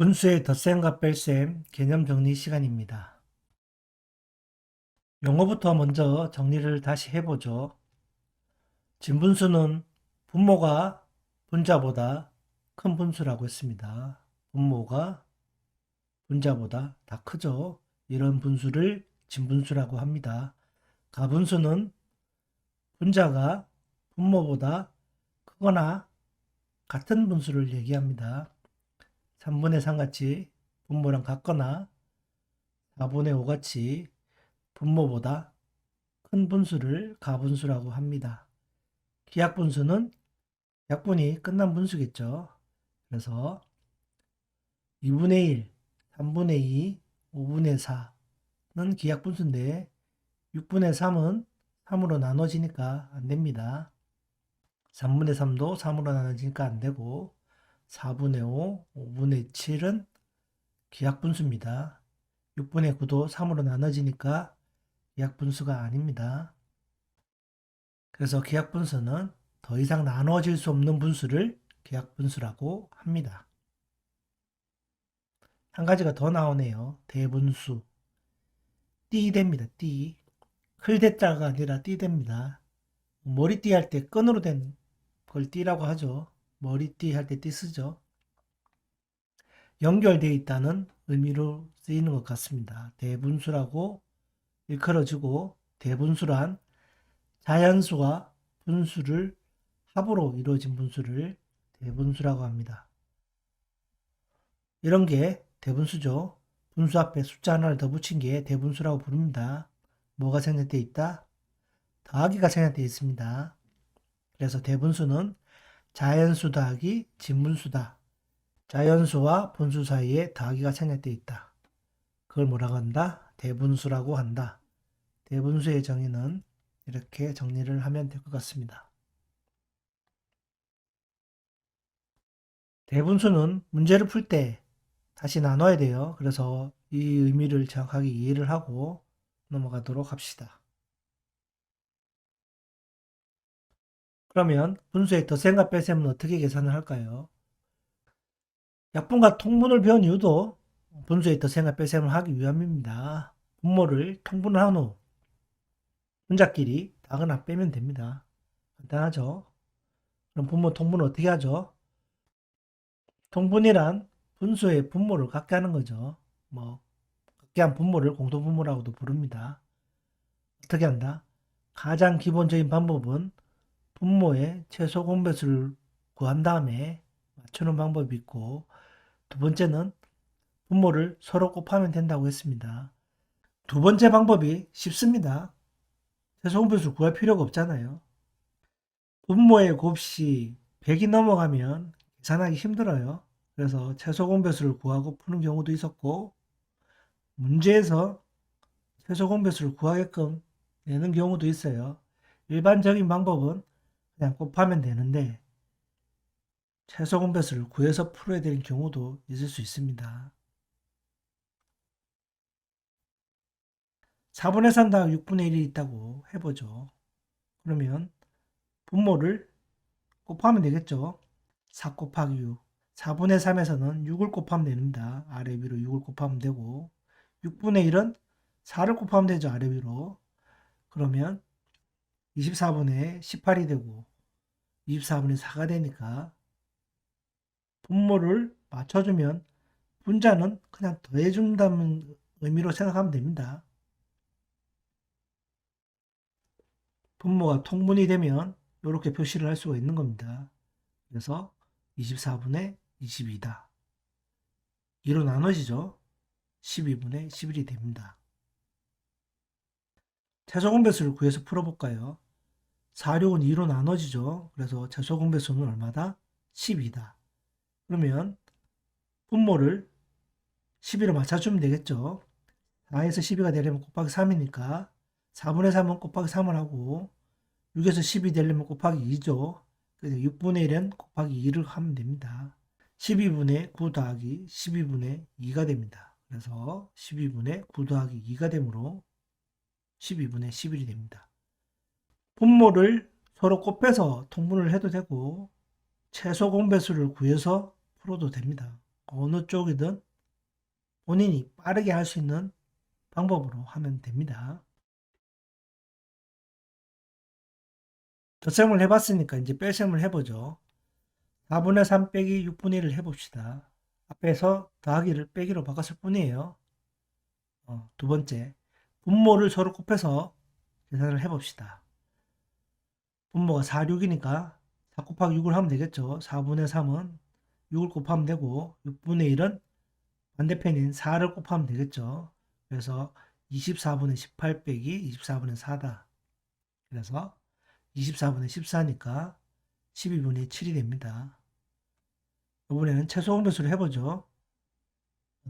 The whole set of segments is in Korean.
분수의 덧셈과 뺄셈 개념 정리 시간입니다. 용어부터 먼저 정리를 다시 해보죠. 진분수는 분모가 분자보다 큰 분수라고 했습니다. 분모가 분자보다 다 크죠. 이런 분수를 진분수라고 합니다. 가분수는 분자가 분모보다 크거나 같은 분수를 얘기합니다. 3분의 3같이 분모랑 같거나 4분의 5같이 분모보다 큰 분수를 가분수라고 합니다. 기하분수는 약분이 끝난 분수겠죠. 그래서 2분의 1, 3분의 2, 5분의 4는 기하분수인데 6분의 3은 3으로 나눠지니까 안 됩니다. 3분의 3도 3으로 나눠지니까 안 되고 4분의 5, 5분의 7은 기하분수입니다. 6분의 9도 3으로 나눠지니까 기하분수가 아닙니다. 그래서 기하분수는 더 이상 나누어질 수 없는 분수를 기하분수라고 합니다. 한 가지가 더 나오네요. 대분수. 띠대입니다. 띠. 클대자가 아니라 띠대입니다. 머리띠 할 때 끈으로 된 걸 띠라고 하죠. 머리띠 할 때 띠 쓰죠. 연결되어 있다는 의미로 쓰이는 것 같습니다. 대분수라고 일컬어지고 대분수란 자연수와 분수를 합으로 이루어진 분수를 대분수라고 합니다. 이런 게 대분수죠. 분수 앞에 숫자 하나를 더 붙인 게 대분수라고 부릅니다. 뭐가 생략되어 있다? 더하기가 생략되어 있습니다. 그래서 대분수는 자연수 더하기 진분수다. 자연수와 분수 사이에 더하기가 생략되어 있다. 그걸 뭐라고 한다? 대분수라고 한다. 대분수의 정의는 이렇게 정리를 하면 될 것 같습니다. 대분수는 문제를 풀 때 다시 나눠야 돼요. 그래서 이 의미를 정확하게 이해를 하고 넘어가도록 합시다. 그러면 분수의 덧셈과 뺄셈은 어떻게 계산을 할까요? 약분과 통분을 배운 이유도 분수의 덧셈과 뺄셈을 하기 위함입니다. 분모를 통분을 한 후 분자끼리 다거나 빼면 됩니다. 간단하죠? 그럼 분모 통분을 어떻게 하죠? 통분이란 분수의 분모를 갖게 하는 거죠. 갖게 한 분모를 공통분모라고도 부릅니다. 어떻게 한다? 가장 기본적인 방법은 분모의 최소 공배수를 구한 다음에 맞추는 방법이 있고, 두 번째는 분모를 서로 곱하면 된다고 했습니다. 두 번째 방법이 쉽습니다. 최소 공배수를 구할 필요가 없잖아요. 분모의 곱씨 100이 넘어가면 계산하기 힘들어요. 그래서 최소 공배수를 구하고 푸는 경우도 있었고, 문제에서 최소 공배수를 구하게끔 내는 경우도 있어요. 일반적인 방법은 그냥 곱하면 되는데 최소 공배수를 구해서 풀어야 되는 경우도 있을 수 있습니다. 4분의 3 더하기 6분의 1이 있다고 해보죠. 그러면 분모를 곱하면 되겠죠. 4 곱하기 6. 4분의 3에서는 6을 곱하면 됩니다. 아래 위로 6을 곱하면 되고 6분의 1은 4를 곱하면 되죠. 아래 위로. 그러면 24분의 18이 되고 24분의 4가 되니까 분모를 맞춰주면 분자는 그냥 더해준다는 의미로 생각하면 됩니다. 분모가 통분이 되면 이렇게 표시를 할 수가 있는 겁니다. 그래서 24분의 22다. 2로 나눠지죠. 12분의 11이 됩니다. 최소 공배수를 구해서 풀어볼까요? 4, 6은 2로 나눠지죠. 그래서 최소 공배수는 얼마다? 12다. 그러면 분모를 12로 맞춰주면 되겠죠. 4에서 12가 되려면 곱하기 3이니까 4분의 3은 곱하기 3을 하고 6에서 10이 되려면 곱하기 2죠. 그래서 6분의 1은 곱하기 2를 하면 됩니다. 12분의 9 더하기 12분의 2가 됩니다. 그래서 12분의 9 더하기 2가 되므로 12분의 11이 됩니다. 분모를 서로 곱해서 통분을 해도 되고 최소 공배수를 구해서 풀어도 됩니다. 어느 쪽이든 본인이 빠르게 할 수 있는 방법으로 하면 됩니다. 덧셈을 해봤으니까 이제 뺄셈을 해보죠. 4분의 3 빼기 6분의 1을 해봅시다. 앞에서 더하기를 빼기로 바꿨을 뿐이에요. 두 번째, 분모를 서로 곱해서 계산을 해봅시다. 분모가 4, 6이니까 4 곱하기 6을 하면 되겠죠. 4분의 3은 6을 곱하면 되고 6분의 1은 반대편인 4를 곱하면 되겠죠. 그래서 24분의 18 빼기 24분의 4다. 그래서 24분의 14니까 12분의 7이 됩니다. 이번에는 최소 공배수를 해보죠.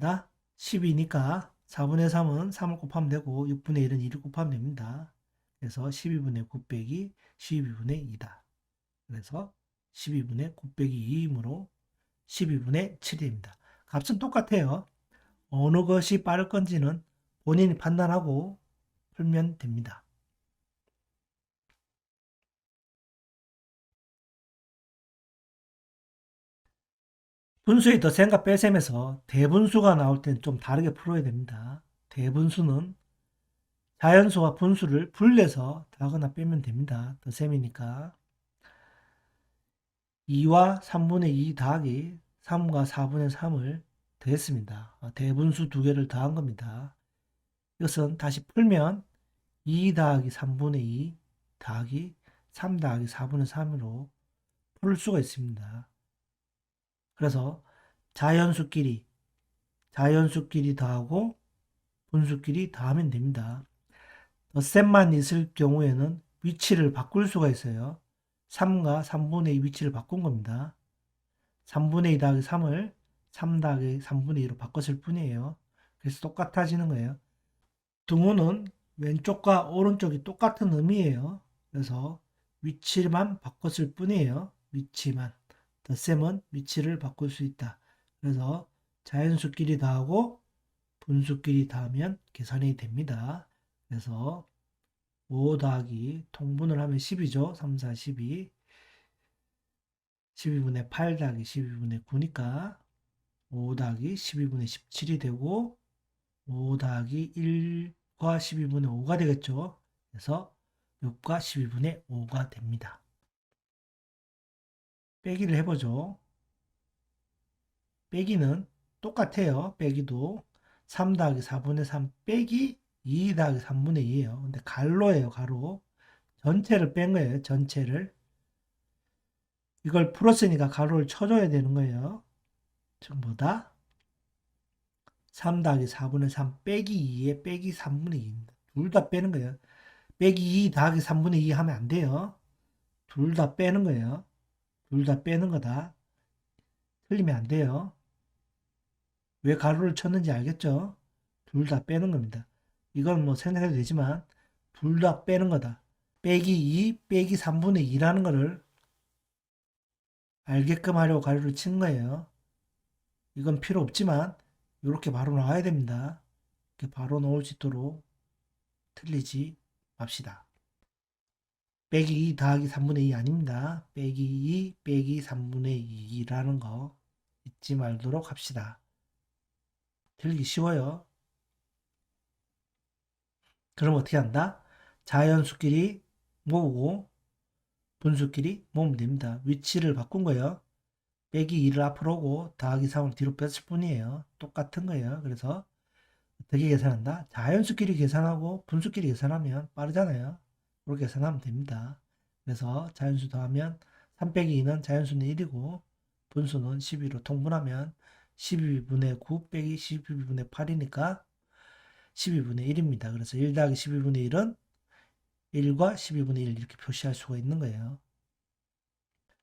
다 12니까 4분의 3은 3을 곱하면 되고 6분의 1은 2를 곱하면 됩니다. 그래서 12분의 9 빼기 12분의 2다. 그래서 12분의 9 빼기 2이므로 12분의 7입니다. 값은 똑같아요. 어느 것이 빠를 건지는 본인이 판단하고 풀면 됩니다. 분수의 덧셈과 뺄셈에서 대분수가 나올 때는 좀 다르게 풀어야 됩니다. 대분수는 자연수와 분수를 분리해서 더하거나 빼면 됩니다. 덧셈이니까 2와 3분의 2 더하기 3과 4분의 3을 더했습니다. 대분수 두 개를 더한 겁니다. 이것은 다시 풀면 2 더하기 3분의 2 더하기 3 더하기 4분의 3으로 풀 수가 있습니다. 그래서 자연수끼리 더하고 분수끼리 더하면 됩니다. 덧셈만 있을 경우에는 위치를 바꿀 수가 있어요. 3과 3분의 2 위치를 바꾼 겁니다. 3분의 2 더하기 3을 3 더하기 3분의 2로 바꿨을 뿐이에요. 그래서 똑같아지는 거예요. 등호는 왼쪽과 오른쪽이 똑같은 의미예요. 그래서 위치만 바꿨을 뿐이에요. 위치만. 덧셈은 위치를 바꿀 수 있다. 그래서 자연수끼리 더하고 분수끼리 더하면 계산이 됩니다. 그래서 5 더하기 통분을 하면 10이죠. 3, 4, 12. 12분의 8 더하기 12분의 9니까 5 더하기 12분의 17이 되고 5 더하기 1과 12분의 5가 되겠죠. 그래서 6과 12분의 5가 됩니다. 빼기를 해보죠. 빼기는 똑같아요. 빼기도 3 더하기 4분의 3 빼기 2 더하기 3분의 2예요. 근데 가로예요. 가로. 전체를 뺀 거예요. 전체를. 이걸 풀었으니까 가로를 쳐줘야 되는 거예요. 전부 다 3 더하기 4분의 3 빼기 2에 빼기 3분의 2입니다. 둘 다 빼는 거예요. 빼기 2 더하기 3분의 2 하면 안 돼요. 둘 다 빼는 거예요. 둘 다 빼는 거다. 틀리면 안 돼요. 왜 가로를 쳤는지 알겠죠? 둘 다 빼는 겁니다. 이건 뭐 생각해도 되지만 둘 다 빼는 거다. 빼기 2 빼기 3분의 2라는 거를 알게끔 하려고 가로를 친 거예요. 이건 필요 없지만 이렇게 바로 나와야 됩니다. 이렇게 바로 나올 수 있도록 틀리지 맙시다. 빼기 2 더하기 3분의 2 아닙니다. 빼기 2 빼기 3분의 2라는 거 잊지 말도록 합시다. 틀리기 쉬워요. 그럼 어떻게 한다? 자연수끼리 모으고 분수끼리 모으면 됩니다. 위치를 바꾼 거예요. 빼기 2를 앞으로 오고 더하기 3을 뒤로 뺐을 뿐이에요. 똑같은 거예요. 그래서 어떻게 계산한다? 자연수끼리 계산하고 분수끼리 계산하면 빠르잖아요. 그렇게 계산하면 됩니다. 그래서 자연수 더하면 3 빼기 2는 자연수는 1이고 분수는 12로 통분하면 12분의 9 빼기 12분의 8이니까 12분의 1입니다. 그래서 1 더하기 12분의 1은 1과 12분의 1 이렇게 표시할 수가 있는 거예요.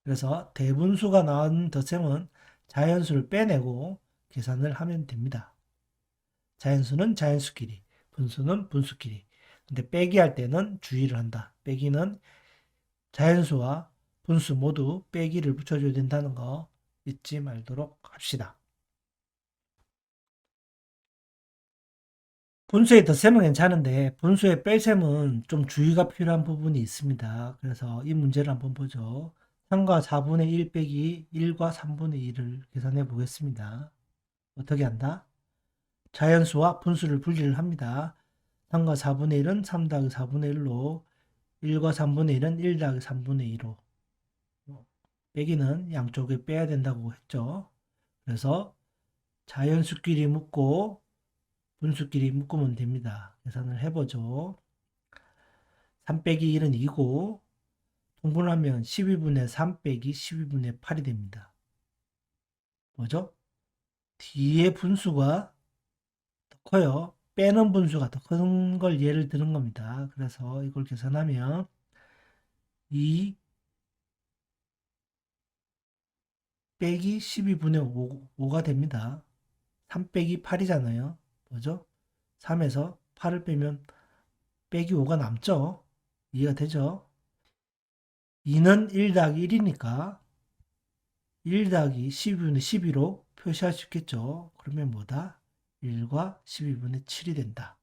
그래서 대분수가 나온 덧셈은 자연수를 빼내고 계산을 하면 됩니다. 자연수는 자연수끼리, 분수는 분수끼리. 근데 빼기 할 때는 주의를 한다. 빼기는 자연수와 분수 모두 빼기를 붙여줘야 된다는 거 잊지 말도록 합시다. 분수의 덧셈은 괜찮은데 분수의 뺄셈은 좀 주의가 필요한 부분이 있습니다. 그래서 이 문제를 한번 보죠. 3과 4분의 1 빼기 1과 3분의 2를 계산해 보겠습니다. 어떻게 한다? 자연수와 분수를 분리를 합니다. 3과 4분의 1은 3 더하기 4분의 1로 1과 3분의 1은 1 더하기 3분의 2로 빼기는 양쪽에 빼야 된다고 했죠. 그래서 자연수끼리 묶고 분수끼리 묶으면 됩니다. 계산을 해보죠. 3 빼기 1은 2고 통분하면 12분의 3 빼기 12분의 8이 됩니다. 뭐죠? 뒤에 분수가 더 커요. 빼는 분수가 더 큰 걸 예를 드는 겁니다. 그래서 이걸 계산하면 2 빼기 12분의 5가 됩니다. 3 빼기 8이잖아요. 뭐죠? 3에서 8을 빼면 빼기 5가 남죠? 이해가 되죠? 2는 1 더하기 1이니까 1 더하기 12분의 12로 표시할 수 있겠죠? 그러면 뭐다? 1과 12분의 7이 된다.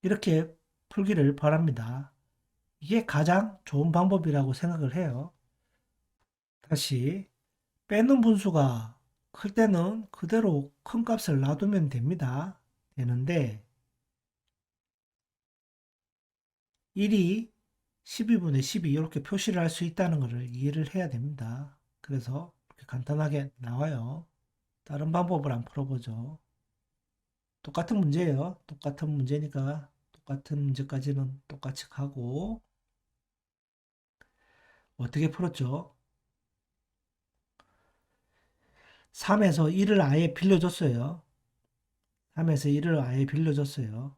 이렇게 풀기를 바랍니다. 이게 가장 좋은 방법이라고 생각을 해요. 다시 빼는 분수가 클 때는 그대로 큰 값을 놔두면 됩니다. 되는데 1이 12분의 12 이렇게 표시를 할 수 있다는 것을 이해를 해야 됩니다. 그래서 이렇게 간단하게 나와요. 다른 방법을 한번 풀어보죠. 똑같은 문제예요. 똑같은 문제니까 똑같은 문제까지는 똑같이 가고 어떻게 풀었죠? 3에서 1을 아예 빌려줬어요. 3에서 1을 아예 빌려줬어요.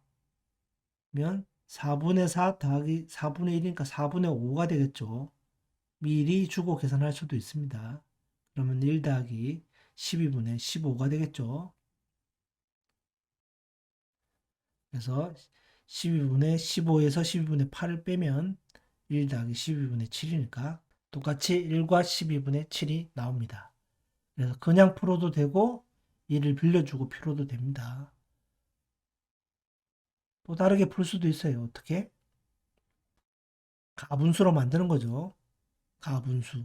그러면 4분의 4 더하기 4분의 1이니까 4분의 5가 되겠죠. 미리 주고 계산할 수도 있습니다. 그러면 1 더하기 12분의 15가 되겠죠. 그래서 12분의 15에서 12분의 8을 빼면 1 더하기 12분의 7이니까 똑같이 1과 12분의 7이 나옵니다. 그래서 그냥 풀어도 되고 1을 빌려주고 풀어도 됩니다. 또 다르게 풀 수도 있어요. 어떻게? 가분수로 만드는 거죠. 가분수.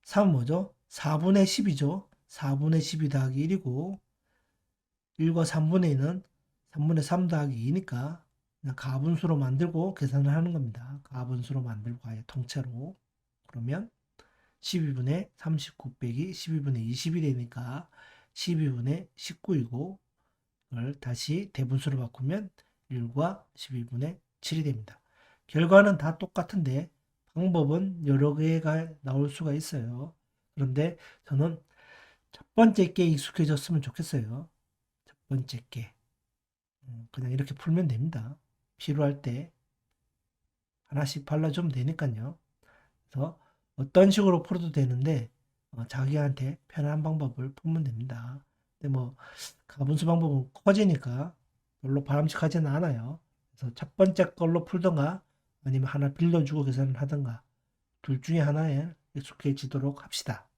3은 뭐죠? 4분의 10이죠. 4분의 12 더하기 1이고 1과 3분의 2는 3분의 3 더하기 2니까 그냥 가분수로 만들고 계산을 하는 겁니다. 가분수로 만들고 아예 통째로. 그러면 12분의 39 빼기 12분의 20이 되니까 12분의 19이고 이걸 다시 대분수로 바꾸면 1과 12분의 7이 됩니다. 결과는 다 똑같은데 방법은 여러 개가 나올 수가 있어요. 그런데 저는 첫 번째 게 익숙해졌으면 좋겠어요. 첫 번째 게. 그냥 이렇게 풀면 됩니다. 필요할 때 하나씩 발라주면 되니까요. 그래서 어떤 식으로 풀어도 되는데 자기한테 편한 방법을 풀면 됩니다. 근데 뭐 가분수 방법은 커지니까 별로 바람직하지는 않아요. 그래서 첫 번째 걸로 풀던가 아니면 하나 빌려주고 계산을 하던가 둘 중에 하나에 익숙해지도록 합시다.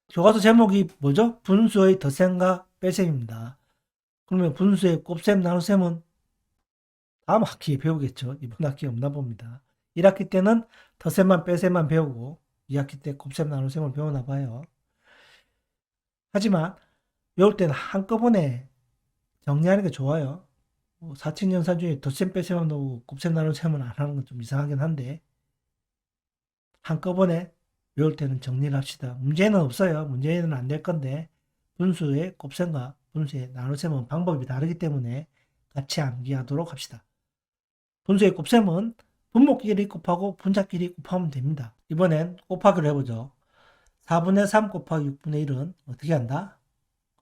교과서 제목이 뭐죠? 분수의 덧셈과 뺄셈입니다. 그러면 분수의 곱셈, 나눗셈은 다음 학기에 배우겠죠. 이번 학기에 없나 봅니다. 1학기 때는 덧셈만 뺄셈만 배우고 2학기 때 곱셈, 나눗셈을 배우나 봐요. 하지만 외울 때는 한꺼번에 정리하는 게 좋아요. 사칙연산 중에 덧셈 뺄셈만 나오고 곱셈 나눗셈은 안 하는 건 좀 이상하긴 한데 한꺼번에 외울 때는 정리를 합시다. 문제는 없어요. 문제는 안 될 건데 분수의 곱셈과 분수의 나눗셈은 방법이 다르기 때문에 같이 암기하도록 합시다. 분수의 곱셈은 분모끼리 곱하고 분자끼리 곱하면 됩니다. 이번엔 곱하기로 해보죠. 4분의 3 곱하기 6분의 1은 어떻게 한다?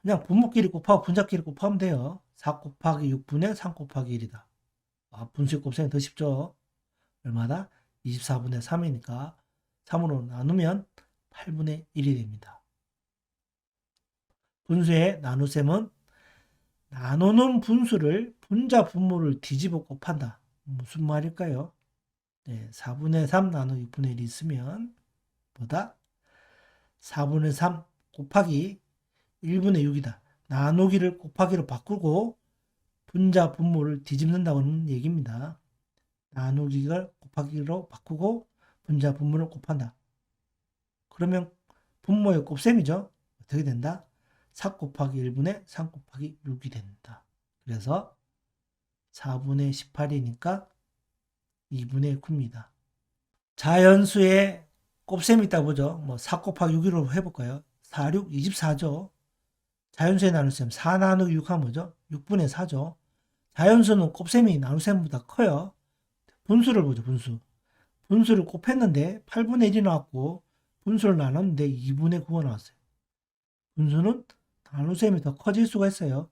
그냥 분모끼리 곱하고 분자끼리 곱하면 돼요. 4 곱하기 6분의 3 곱하기 1이다. 분수의 곱셈이 더 쉽죠? 얼마다? 24분의 3이니까 3으로 나누면 8분의 1이 됩니다. 분수의 나눗셈은 나누는 분수를 분자 분모를 뒤집어 곱한다. 무슨 말일까요? 네, 4분의 3 나누 6분의 1이 있으면 보다 4분의 3 곱하기 1분의 6이다. 나누기를 곱하기로 바꾸고 분자 분모를 뒤집는다는 얘기입니다. 나누기를 곱하기로 바꾸고 분자 분모를 곱한다. 그러면 분모의 곱셈이죠. 어떻게 된다? 4 곱하기 1분의 3 곱하기 6이 된다. 그래서 4분의 18이니까 2분의 9입니다. 자연수의 곱셈이 있다 보죠. 뭐 4 곱하기 6으로 해볼까요? 4, 6, 24죠. 자연수의 나눗셈 4 나누기 6 하면 뭐죠? 6분의 4죠. 자연수는 곱셈이 나눗셈보다 커요. 분수를 보죠. 분수. 분수를 곱했는데 8분의 1이 나왔고 분수를 나눴는데 2분의 9가 나왔어요. 분수는 나눗셈이 더 커질 수가 있어요.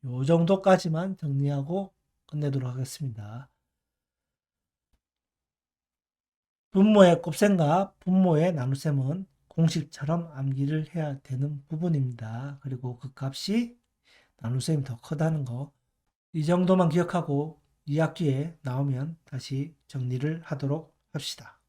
요 정도까지만 정리하고 끝내도록 하겠습니다. 분모의 곱셈과 분모의 나눗셈은 공식처럼 암기를 해야 되는 부분입니다. 그리고 그 값이 나눗셈이 더 크다는 거. 이 정도만 기억하고 2학기에 나오면 다시 정리를 하도록 합시다.